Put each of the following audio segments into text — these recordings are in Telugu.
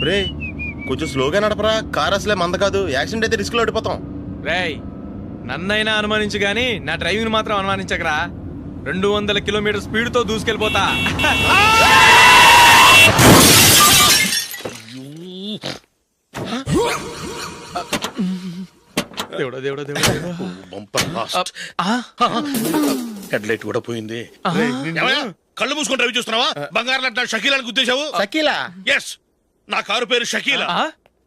రే కొంచెం స్లోగా నడపరా, కార్ అసలే మంద కాదు, యాక్సిడెంట్ అయితే రిస్క్ లో ఓడిపోతాం. రేయ్ నన్నైనా అనుమానించు గాని నా డ్రైవింగ్ మాత్రం అనుమానించకరా. 200 కిలోమీటర్ స్పీడ్ తో దూసుకెళ్ళిపోతా. దేవుడా దేవుడా దేవుడా. Bumper last. హెడ్ లైట్ కూడా పోయింది. కళ్ళు మూసుకొని డ్రైవ్ చేస్తున్నావా? బంగారం లాంటి షకీలాని గుద్దేశావు. షకీలా? ఎస్, నా కారు పేరు Shakeela.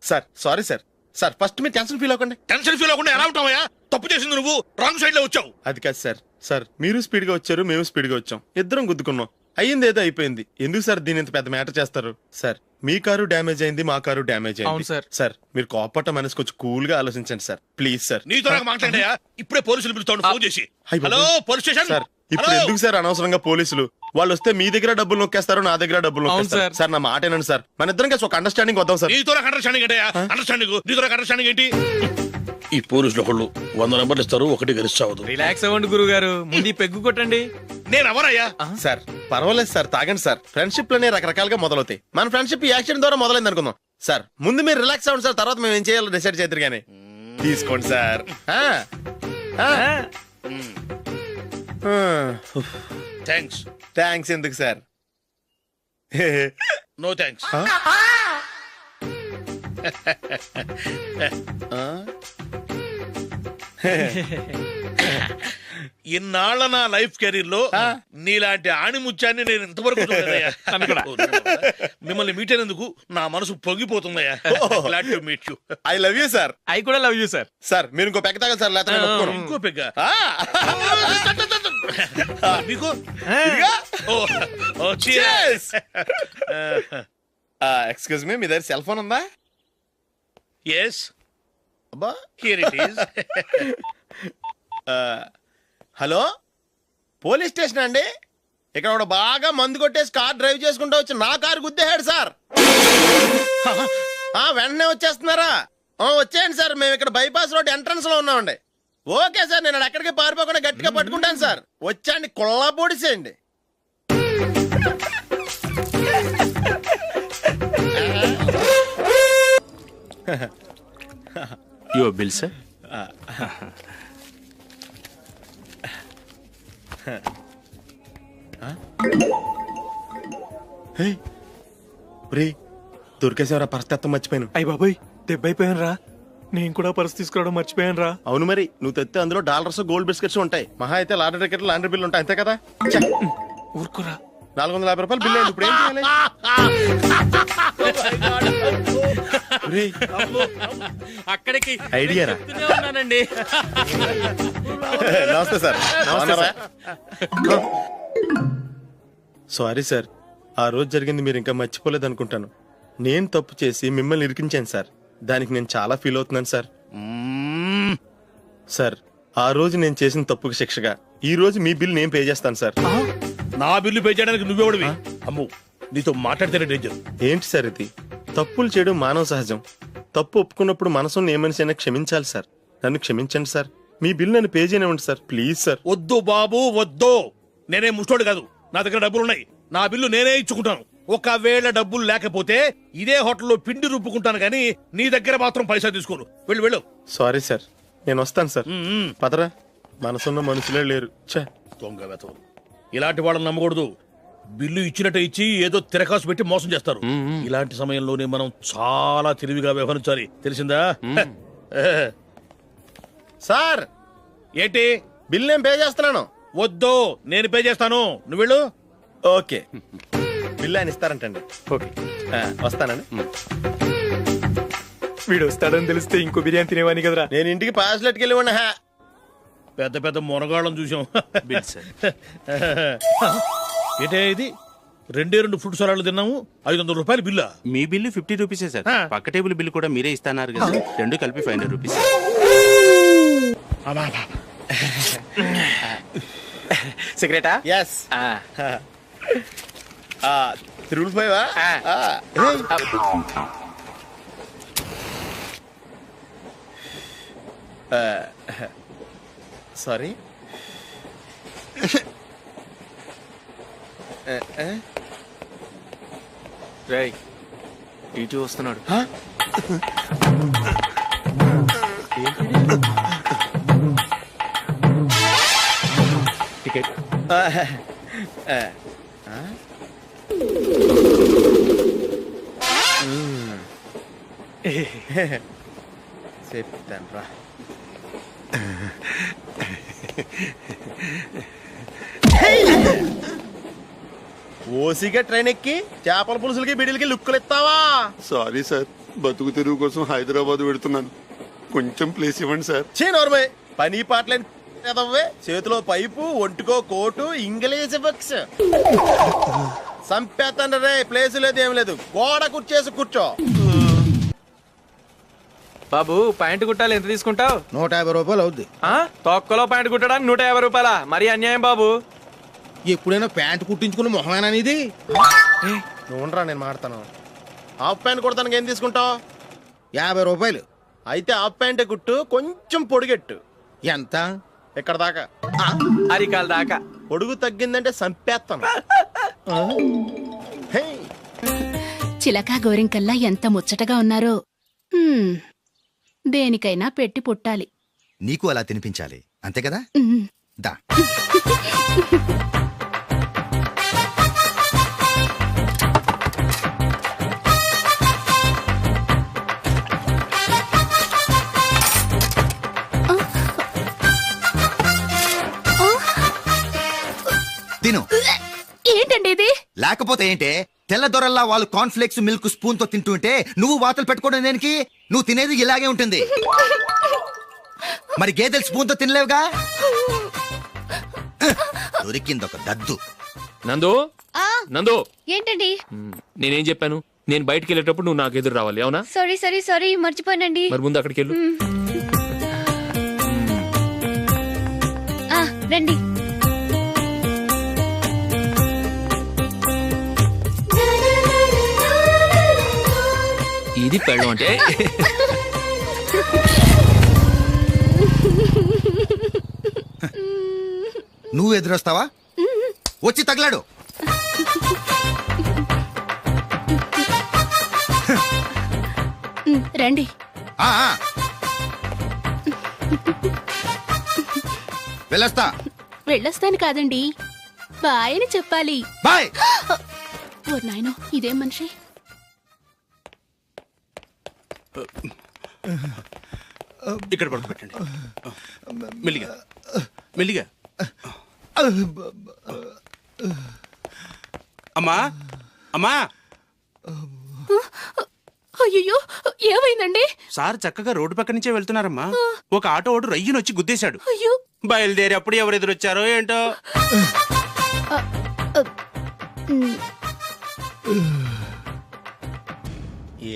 Sir sorry sir. Sir first మీరు టెన్షన్ ఫీల్ అవ్వకండి. టెన్షన్ ఫీల్ అవ్వకుండా ఎలా ఉంటావయ్యా? తప్పు చేసింది నువ్వు, రాంగ్ సైడ్ లో వచ్చావు. అది కాదు సార్. సార్ మీరు స్పీడ్ గా వచ్చారు, మేము స్పీడ్ గా వచ్చాం, ఇద్దరం గుద్దుకున్నాం. అయ్యింది ఏదో అయిపోయింది. ఎందుకు సార్ దీని ఇంత పెద్ద మ్యాటర్ చేస్తారు? సార్ మీ కారు డ్యామేజ్ అయింది, మా కారు డ్యామేజ్ అయింది. సార్ మీరు కోపట్ట మనసు కొంచెం కూల్ గా ఆలోచించండి సార్, ప్లీజ్ సార్. నీతో నాకు మాట్లాడాయా? ఇప్పుడే పోలీసులు పిలుస్తాను, ఫోన్ చేసి. Hello police station. సార్ ఇప్పుడు ఎందుకు సార్ అనవసరంగా పోలీసులు? వాళ్ళు వస్తే మీ దగ్గర డబ్బులు నొక్కేస్తారు, నా దగ్గర డబ్బులు నొక్కేస్తారు. సార్ నా మాట ఏనండి సార్, మన ఇద్దరం కలిసి ఒక అండర్స్టాండింగ్ వద్దాం సార్. నీతో నాకు అండర్స్టాండింగ్ ఏంటయ్యా? అండర్స్టాండింగ్ నీతో నాకు అండర్స్టాండింగ్ ఏంటి? ఈ పోలీసులు ఒకళ్ళు 100 నెంబర్లు ఇస్తారు, ఒకటి గెలిచావదు. రిలాక్స్ అవ్వండి గురువు గారు, ముందు పెగ్గు కొట్టండి. నేను ఎవరయ్యా? సార్ పర్వాలేదు సార్, తాగండి సార్. ఫ్రెండ్షిప్ లోనే రకరకాలుగా మొదలవుతాయి. మన ఫ్రెండ్షిప్ ఈ యాక్సిడెంట్ ద్వారా మొదలైంది అనుకుందాం. సార్ ముందు మీరు రిలాక్స్ అవ్వండి సార్, తర్వాత మేము ఏం చేయాలో డిసైడ్ చేద్దరు గానీ. తీసుకోండి సార్. థ్యాంక్స్. థ్యాంక్స్ ఎందుకు సార్? No thanks. ఇన్నాళ్ళ నా లైఫ్ కెరీర్ లో నీలాంటి ఆణిముత్యాన్ని నేను ఇంతవరకు చూడలేదయ్యా. మిమ్మల్ని మీట్ అయినందుకు నా మనసు పొంగిపోతుందయ్యా. Glad to meet you. I love you sir. I కూడా లవ్ యూ సార్. సార్ మీరు ఇంకో పెక్క తాగండి సార్, లేకపోతే ఇంకో పెగ్గ మీకు. ఎక్స్క్యూజ్ మీ, మీ దగ్గర సెల్ ఫోన్ ఉందా? ఎస్, అబ్బా here it is. Hello police station అండి. ఇక్కడ ఒక బాగా మందు కొట్టేసి కార్ డ్రైవ్ చేసుకుంటూ వచ్చి నా కారు గుద్దేశాడు సార్. వెంటనే వచ్చేస్తున్నారా? వచ్చేయండి సార్, మేము ఇక్కడ బైపాస్ రోడ్ ఎంట్రన్స్ లో ఉన్నామండి. ఓకే సార్, నేను ఎక్కడికి పారిపోకుండా గట్టిగా పట్టుకుంటాను సార్. వచ్చాండి, కుళ్ళ పొడిసేయండి. Your bill, sir. దొరికేసేవరా, పరిస్థితి మర్చిపోయాను. అయ్య బాబాయ్, దెబ్బైపోయాను రా. నేను కూడా పర్స్ తీసుకురావడం మర్చిపోయాను రా. అవును మరి, నువ్వు తెస్తే అందులో డాలర్స్ గోల్డ్ బిస్కెట్స్ ఉంటాయి. మహా అయితే లాండ్రీ టికెట్ లాండ్రీ బిల్లు ఉంటాయి, అంతే కదా? ఊరుకురా. 450 రూపాయలు బిల్లు అయింది. ఇప్పుడు ఏం చేయాలి? అక్కడికి ఐడియా ఉన్నానండి. నమస్తే సార్. సారీ సార్, ఆ రోజు జరిగింది మీరు ఇంకా మర్చిపోలేదు అనుకుంటాను. నేను తప్పు చేసి మిమ్మల్ని ఇరికించాను సార్, దానికి నేను చాలా ఫీల్ అవుతున్నాను సార్. సార్ ఆ రోజు నేను చేసిన తప్పుకి శిక్షగా ఈ రోజు మీ బిల్ నేను పే చేస్తాను సార్. నా బిల్లు పే చేయడానికి నువ్వెవడివి? అమ్ము, నీతో మాట్లాడితేనే డేంజర్. ఏంటి సార్ ఇది? తప్పులు చేయడం మానవ సహజం. తప్పు ఒప్పుకున్నప్పుడు మనసుని ఏ మనిషి అయినా క్షమించాలి సార్. నన్ను క్షమించండి సార్, మీ బిల్ నన్ను పే చేయనివ్వండి సార్, ప్లీజ్ సార్. వద్దు బాబు వద్దు, నేనే ముష్టోడు కాదు, నా దగ్గర డబ్బులున్నాయి. నా బిల్లు నేనే ఇచ్చుకుంటాను. ఒకవేళ డబ్బులు లేకపోతే ఇదే హోటల్లో పిండి రుబ్బుకుంటాను, కానీ నీ దగ్గర మాత్రం పైసా తీసుకోను. వెళ్ళు వెళ్ళు. సారీ సార్, నేను వస్తాను సార్. పదరా, మనసున్న మనుషులే లేరు. దొంగ వెతవు, ఇలాంటి వాళ్ళని నమ్మకూడదు. బిల్లు ఇచ్చినట్టు ఇచ్చి ఏదో తిరకాసు పెట్టి మోసం చేస్తారు. ఇలాంటి సమయంలోనే మనం చాలా తెలివిగా వ్యవహరించాలి, తెలిసిందా? సార్ ఏంటి? బిల్ నేను పే చేస్తున్నాను. వద్దు, నేను పే చేస్తాను, నువ్వు వెళ్ళు. ఓకే, బిల్ ఆయన ఇస్తారంటండి. ఓకే, వస్తానండి. వీడు వస్తాడని తెలిస్తే ఇంకో బిర్యానీ తినేవాని కదరా. నేను ఇంటికి పాస్లెట్కి వెళ్ళి ఉన్నా. పెద్ద పెద్ద మునగాళ్ళం చూసాం. Bill, sir. ఏంటే ఇది? 2 ఫుడ్ సలాడ్లు తిన్నాము, 500 రూపాయలు బిల్లా? మీ బిల్లు 50 రూపీసే సార్. పక్క టేబుల్ బిల్లు కూడా మీరే ఇస్తాన్నారు కదా, రెండు కలిపి 500 రూపీస్. సిగరెటా? ఎస్. 355. సారీ. రేయ్, ఇటు వస్తున్నాడు. టికెట్. చెప్తాను రా. ఓసిగా ట్రైన్ ఎక్కి చేపల పులుసులకి బిడిలకి లుక్కులు ఇస్తావా? సారీ సార్, బతుకు తెరువు కోసం హైదరాబాద్ పెడుతున్నాను, కొంచెం ప్లేస్ ఇవ్వండి సార్. చే నోర్మే, పని పాటలేని ఎదవ్వే. చేతిలో పైపు, ఒంటికో కోటు, ఇంగ్లీష్ బుక్స్. సంపేతండ్రి రే, ప్లేస్ లేదు ఏం లేదు, గోడ కుర్చేసి కూర్చో. బాబు ప్యాంట్ కుట్టాలి, ఎంత తీసుకుంటావు? 150 రూపాయలు అవుద్ది. తొక్కలో ప్యాంట్ కుట్టడానికి 150 రూపాయల? మరి అన్యాయం బాబు. ఎప్పుడైనా ప్యాంట్ కుట్టించుకున్న మొహమేనా ఇది? నువ్వురా, నేను మాడతాను. హాఫ్ ప్యాంట్ కుడతానికి ఏం తీసుకుంటావు? 50 రూపాయలు. అయితే హాఫ్ ప్యాంటే కుట్టు, కొంచెం పొడిగెట్టు. ఎంత? ఇక్కడ దాకా, అరికాల దాకా. పొడుగు తగ్గిందంటే సంపేస్తాను. హే, చిలకా గోరింకల్లా ఎంత ముచ్చటగా ఉన్నారో. హ్మ్, దేనికైనా పెట్టి పుట్టాలి. నీకు అలా తినిపించాలి, అంతే కదా? ఉమ్. దా. తిను. ఏంటండి ఇది? లేకపోతే ఏంటే, తెల్ల దొరల్లా వాళ్ళు కార్న్ఫ్లేక్స్ మిల్క్ స్పూన్ తో తింటుంటే నువ్వు వాతలు పెట్టుకోవడం దేనికి? నువ్వు తినేది ఇలాగే ఉంటుంది. మరి గేదెలు స్పూన్ తో తినలేవుగా. దొరికింది ఒక దద్దు. నందు, నందు, ఏంటండి? నేనేం చెప్పాను? నేను బయటికి వెళ్ళేటప్పుడు నువ్వు నాకు ఎదురు రావాలి, అవునా? సారీ మర్చిపోయానండి. మరి ముందు అక్కడికి వెళ్ళు. రండి. ఇది పెళ్ళం అంటే. నువ్వు ఎదురొస్తావా? వచ్చి తగలాడు. రండి. ఆ, ఆ. వెళ్ళొస్తా. వెళ్ళొస్తాను కాదండి, బాయ్ అని చెప్పాలి. బాయ్. ఓ నాయనో, ఇదేం మనిషి? ఇక్కడ పడుకోబెట్టండి. మెల్లిగా మెల్లిగా. అమ్మా, అమ్మా. అయ్యో, ఏమైందండి? సార్ చక్కగా రోడ్డు పక్క నుంచే వెళ్తున్నారమ్మా. ఒక ఆటో ఓడు రయ్యను వచ్చి గుద్దేశాడు. అయ్యో. బయలుదేరి అప్పుడు ఎవరు ఎదురొచ్చారో ఏంటో.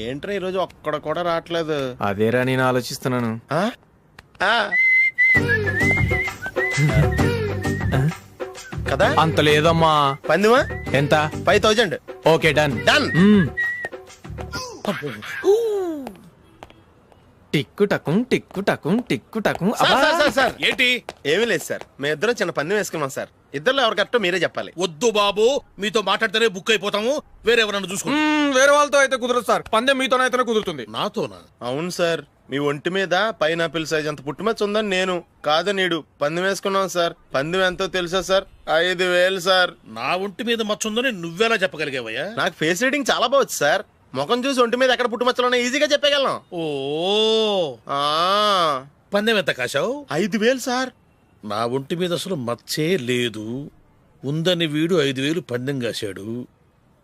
ఏంట్రా ఈరోజు ఒక్కడ కూడా రావట్లేదు? అదేరా నేను ఆలోచిస్తున్నాను. ఆ? ఆ. కదా అంత లేదమ్మా. పందిమా ఎంత? 5000. Okay, done. డన్. టిక్కు టకుం టిక్కు టకుం టిక్కు టకుం. సార్ ఏంటి? ఏమీ లేదు సార్, మేము ఇద్దరం చిన్న పందెం వేసుకున్నాం సార్. ఇద్దరులో ఎవరు కరెక్టో మీరే చెప్పాలి. వద్దు బాబు, మీతో మాట్లాడితేనే బుక్ అయిపోతాము. వేరే ఎవరన్నా చూసుకుంటాం. వేరే వాళ్ళతో అయితే కుదరదు సార్, పందెం మీతోనైతేనే కుదురుతుంది. నాతోనా? అవును సార్, మీ ఒంటి మీద పైనాపిల్ సైజ్ అంత పుట్టుమచ్చ ఉందని నేను కాదు నీడు పందెం వేసుకున్నాం సార్. పందెం ఎంతో తెలుసా సార్? 5000 సార్. నా ఒంటి మీద మచ్చ ఉందని నువ్వెలా చెప్పగలిగావయ్యా? నాకు ఫేస్ రీడింగ్ చాలా బాగుంది సార్. ముఖం చూసి ఒంటి మీద ఎక్కడ పుట్టుమచ్చలో ఈజీగా చెప్పగలను. ఓ, ఆ, పందెం ఎంత కాశావు? 5000 సార్. నా ఒంటి మీద అసలు మచ్చే లేదు. ఉందని వీడు 5000 పందెం కాశాడు.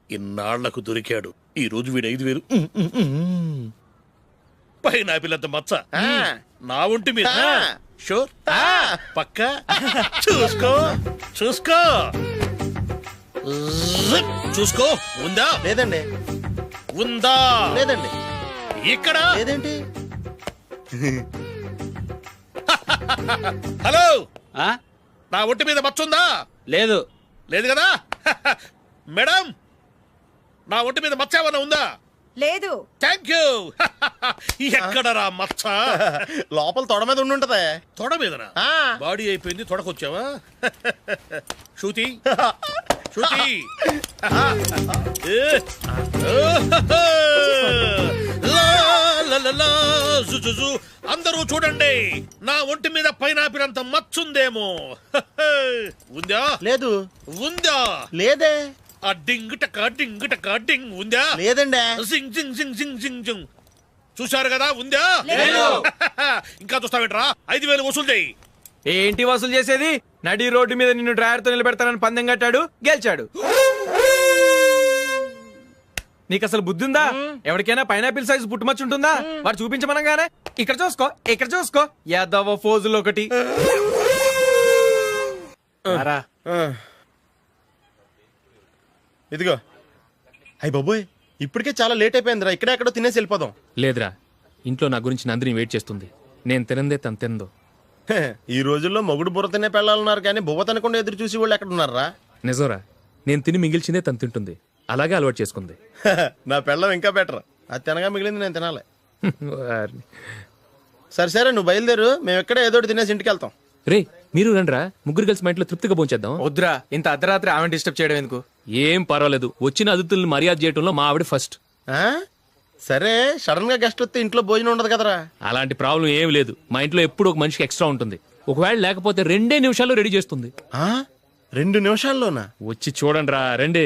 ఇన్నాళ్లకు దొరికాడు. ఈ రోజు వీడు 5000. పైన పిల్లంత మచ్చ నా ఒంటి మీద. షూర్? పక్క చూసుకో చూసుకో చూసుకో. ఉందా? లేదండి. ఉందా? లేదండి. ఇక్కడ లేదేంటి? హలో, నా ఒంటి మీద మచ్చ ఉందా? లేదు. లేదు కదా? మేడం, నా ఒంటి మీద మచ్చ ఏమన్నా ఉందా? లేదు. Thank you. ఎక్కడరా మచ్చ? లోపల తొడ మీద ఉండుంటదే. తొడ మీదనా? బాడీ అయిపోయింది, తొడకొచ్చావా? శృతి శృతి. జుజు అందరూ చూడండి, నా ఒంటి మీద పైనాపిల్ అంత మచ్చుందేమో. ఉందా? లేదు. ఉందా? లేదే. ఆ డింగ్ టక డింగ్ టక డింగ్ ఉందా? లేదండి. జింగ్ జింగ్ జింగ్ జింగ్ జింగ్ జింగ్. చూశారు కదా, ఉందా? ఇంకా చూస్తావేంట్రా? 5,000 వసూలు చేయి. ఏంటి వసూలు చేసేది? నడి రోడ్డు మీద నిన్ను డ్రైవర్తో నిలబెడతానని పందెం కట్టాడు, గెలిచాడు. నీకు అసలు బుద్ధి ఉందా? ఎవరికైనా పైనాపిల్ సైజ్ పుట్టుమచ్చు ఉంటుందా? వాడు చూపించమనగానే ఇక్కడ చూసుకో, ఇక్కడ చూసుకో, యాదవ ఫోజులు ఒకటి. ఇదిగో. అయ్య బాబోయ్, ఇప్పటికే చాలా లేట్ అయిపోయిందిరా. ఇక్కడే ఎక్కడో తినేసి వెళ్ళిపోదాం. లేదురా, ఇంట్లో నా గురించి నందిని వెయిట్ చేస్తుంది. నేను తినందే తను తిందో. హే, ఈ రోజుల్లో మొగుడు బుర్ర తినే పెళ్ళాలన్నారు కానీ బువ్వ తినకుండా ఎదురు చూసి వాళ్ళు ఎక్కడ ఉన్నారా? నిజంరా, నేను తిని మిగిల్చిందే తను తింటుంది. అలాగే అలవాటు చేసుకుంది. నా పెళ్ళం ఇంకా బెటర్. అది తినగా మిగిలింది నేను తినాలి. వారిని. సరే సరే, నువ్వు బయలుదేరు. మేము ఎక్కడే ఏదో ఒకటి తినేసి ఇంటికి వెళ్తాం. రే, మీరు రండ్రా, ముగ్గురు కలిసి మా ఇంట్లో తృప్తిగా పోంచేద్దాం. వద్దురా, ఇంత అర్ధరాత్రి ఆమె డిస్టర్బ్ చేయడం ఎందుకు? ఏం పర్వాలేదు, వచ్చిన అతిథులను మర్యాద చేయడంలో మా ఆవిడ ఫస్ట్. ఆ? సరే, సడన్ గా గెస్ట్ వస్తే ఇంట్లో భోజనం ఉండదు కదరా. అలాంటి ప్రాబ్లం ఏం లేదు. మా ఇంట్లో ఎప్పుడు ఒక మనిషికి ఎక్స్ట్రా ఉంటుంది. ఒకవేళ లేకపోతే 2 నిమిషాల్లో రెడీ చేస్తుంది. 2 నిమిషాల్లోనా? వచ్చి చూడండి రా, రండి.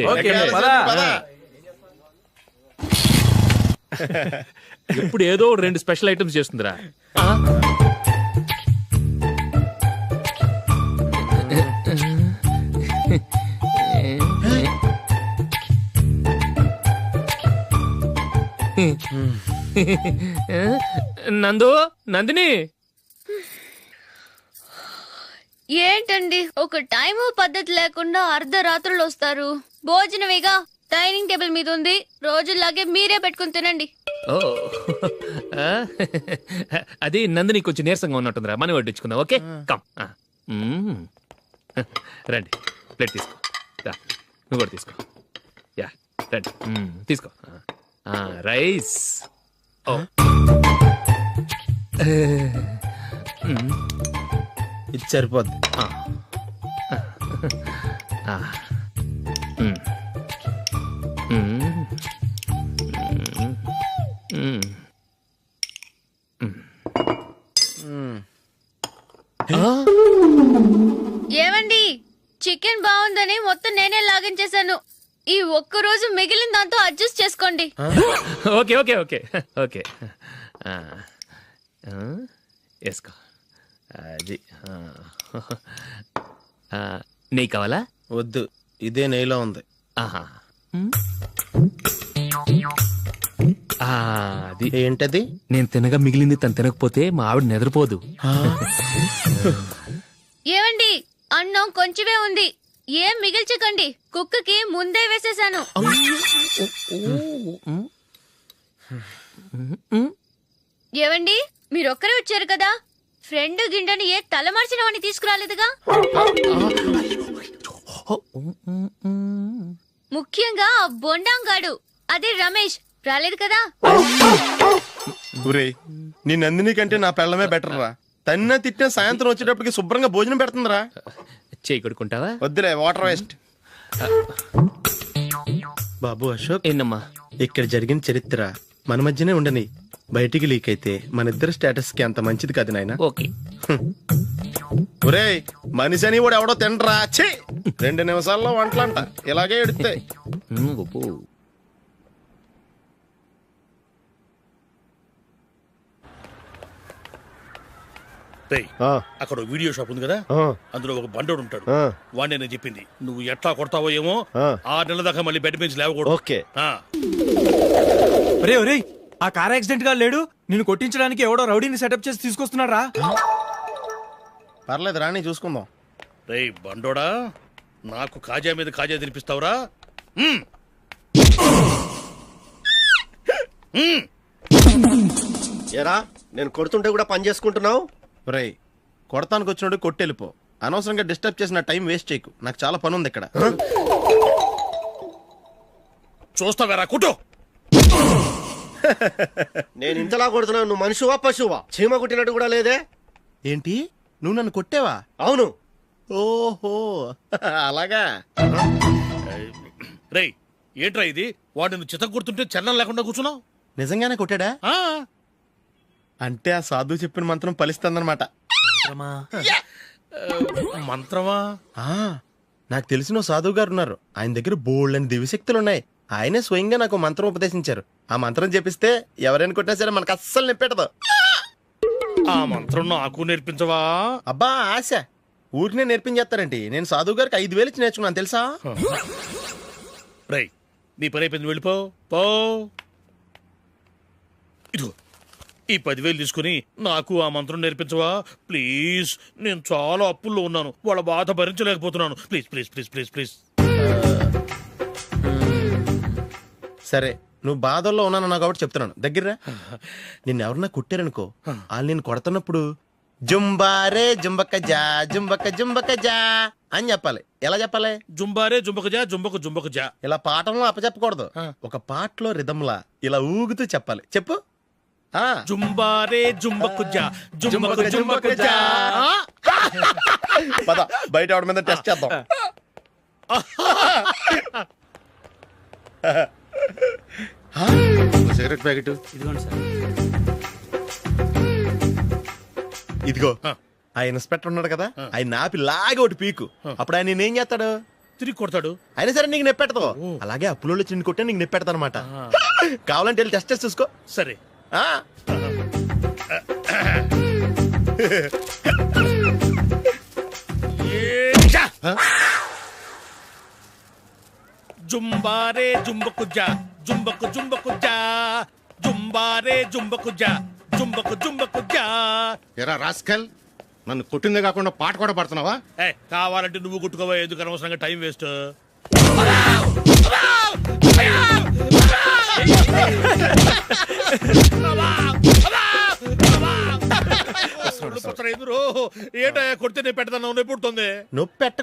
ఇప్పుడు ఏదో 2 స్పెషల్ ఐటమ్స్ చేస్తుందిరా. నందు, నందిని, ఏంటండి ఒక టైము పద్ధతి లేకుండా అర్ధరాత్రులు వస్తారు? భోజనమేగా డైనింగ్ టేబుల్ మీద ఉంది, రోజుల్లాగే మీరే పెట్టుకుని తినండి. ఓ అది నందిని కొంచెం నీరసంగా ఉన్నట్టుందిరా, మనం వడ్డించుకుందాం. Okay, come. రండి, ప్లేట్ తీసుకో. నువ్వు కూడా తీసుకో. యా, రండి, తీసుకో. రైస్. ఇది సరిపోద్ది. ఏమండి, చికెన్ బాగుందని మొత్తం నేనే లాగించేశాను. ఈ ఒక్క రోజు మిగిలిన దాంతో అడ్జస్ట్ చేసుకోండి. ఓకే ఓకే ఓకే ఓకే, వేసుకో. అది నెయ్యి కావాలా? వద్దు, ఇదే నెయ్యిలో ఉంది. ఆహా, అది ఏంటది? నేను తినగా మిగిలింది తను తినకపోతే మా ఆవిడ నిద్రపోదు. ఏమండి, అన్నం కొంచెమే ఉంది, ఏం మిగిల్చకండి. కుక్కకి ముందే వేసేసాను. ఏవండి, మీరొక్కరే వచ్చారు కదా, ఫ్రెండ్ గిండెని ఏ తలమార్చిన వాడిని తీసుకురాలేదుగా? ముఖ్యంగా ఆ బొండాంగాడు, అదే రమేష్, రాలేదు కదా? ఒరేయ్, నీ నందిని కంటే నా పెళ్ళమే బెటర్ రా. తన్న తిట్టిన సాయంత్రం వచ్చేటప్పటికి శుభ్రంగా భోజనం పెడుతుందిరా. చేయి కొడుకుంటావా? వద్దులే, వాటర్ వేస్ట్. బాబు అశోక్, ఏంటమ్మా? ఇక్కడ జరిగిన చరిత్ర మన మధ్యనే ఉండని, బయటికి లీక్ అయితే మన ఇద్దరు స్టేటస్ కి అంత మంచిది కాదు నాయన. ఓకే. ఒరేయ్, మనిషి అని కూడా ఎవడో తినరా. 2 నిమిషాల్లో వంటలంట, ఇలాగే ఎడుతాయి. అక్కడ వీడియో షాప్ ఉంది కదా, అందులో ఒక బండోడు ఉంటాడు. వాడిని నేను చెప్పింది, నువ్వు ఎట్లా కొడతావో ఏమో, 6 నెలల దాకా మళ్ళీ బెడ్ బెంచ్ లేవకూడదు. ఓకే. ఒరే ఒరే, ఆ కార్ యాక్సిడెంట్ గా లేడు, నిన్ను కొట్టించడానికి ఎవడో రౌడీని సెటప్ చేసి తీసుకొస్తున్నారా? పర్లేదు రాని, చూసుకుందాం. రేయ్ బండోడా, నాకు కాజా మీద కాజా తినిపిస్తావురా? ఎరా, నేను కొడుతుంటే కూడా పని చేసుకుంటున్నావు? ఒరేయ్, కొడతానికి వచ్చినట్టు కొట్టెళ్ళిపో. అనవసరంగా డిస్టర్బ్ చేసిన టైం వేస్ట్ చేయకు, నాకు చాలా పని ఉంది ఇక్కడ. చూస్తావేరా, కుట్టు. నేను ఇంతలా కొడుతున్నావు, నువ్వు మనిషివా పశువా? చీమ కుట్టినట్టు కూడా లేదే. ఏంటి, నువ్వు నన్ను కొట్టేవా? అవును. ఓహో, అలాగా. రేయ్, ఏంట్రా ఇది? వాడు నువ్వు చిత్త గుర్తుంటే చలనం లేకుండా కూర్చున్నావు. నిజంగానే కొట్టాడా? అంటే ఆ సాధువు చెప్పిన మంత్రం ఫలిస్తుందన్నమాట. మంత్రమా? ఆ, నాకు తెలిసిన ఓ సాధువు గారు ఉన్నారు. ఆయన దగ్గర బోల్డ్ అని దివ్యశక్తులు ఉన్నాయి. ఆయనే స్వయంగా నాకు మంత్రం ఉపదేశించారు. ఆ మంత్రం చెప్పిస్తే ఎవరైనా కొట్టినా సరే మనకు అస్సలు నిప్పెట్టదు. ఆ మంత్రం నాకు నేర్పించవా? అబ్బా ఆశ, ఊరినే నేర్పించేస్తారండి. నేను సాధువు గారికి 5,000 ఇచ్చి నేర్చుకున్నాను తెలుసా. రై, నీ పని అయిపోయింది, వెళ్ళిపో పో. ఇదిగో ఈ 10,000 తీసుకుని నాకు ఆ మంత్రం నేర్పించవా ప్లీజ్? నేను చాలా అప్పుల్లో ఉన్నాను, వాళ్ళ బాధ భరించలేకపోతున్నాను. Please please please please please. సరే, నువ్వు బాధల్లో ఉన్నాను నాకు కాబట్టి చెప్తున్నాను. దగ్గర నిన్ను ఎవరన్నా కుట్టారనుకో, వాళ్ళు నేను కొడుతున్నప్పుడు జుంబారే జుంబక జా జుంబక జుంబక జా అని చెప్పాలి. ఎలా చెప్పాలి? జుంబారే జుంబకు జా జుంబకు జుంబకు జా. ఇలా పాఠంలో అప్పచెప్పకూడదు. ఒక పాటలో రిధంలా ఇలా ఊగుతూ చెప్పాలి. చెప్పు. జుంబారే జుంబకు జా జుంబకు జుంబకు జా. పద బయట ఆవిడ మీద టెస్ట్ చేద్దాం. సిగరెట్ ప్యాకెట్ ఇదిగోండి సార్. ఇదిగో ఆ ఇన్స్పెక్టర్ ఉన్నాడు కదా, ఆయన ఆపి లాగే ఒకటి పీకు. అప్పుడు ఆయన నేనేం చేస్తాడు? తిరిగి కొడతాడు. అయినా సరే నీకు నెప్పెడతావు. అలాగే అప్పులో చిన్న కొట్టే నీకు నెప్పెడతా అనమాట. కావాలంటే వెళ్ళి టెస్ట్ చేసి చూసుకో. సరే. జుంబారే జుంబకు జా జుంబకు జుంబకు జా జుంబారే జుంబకు జా జుంబకు జుంబకు జా. ఎరా రాస్కల్, నన్ను కొట్టిందే కాకుండా పాట కూడా పడుతున్నావా? కావాలంటే నువ్వు కొట్టుకోవా, ఎందుకు అనవసరంగా టైం వేస్ట్. ఏంటో కొడితే నేను పెడతాను, నొప్పి పుడుతుంది. నొప్పి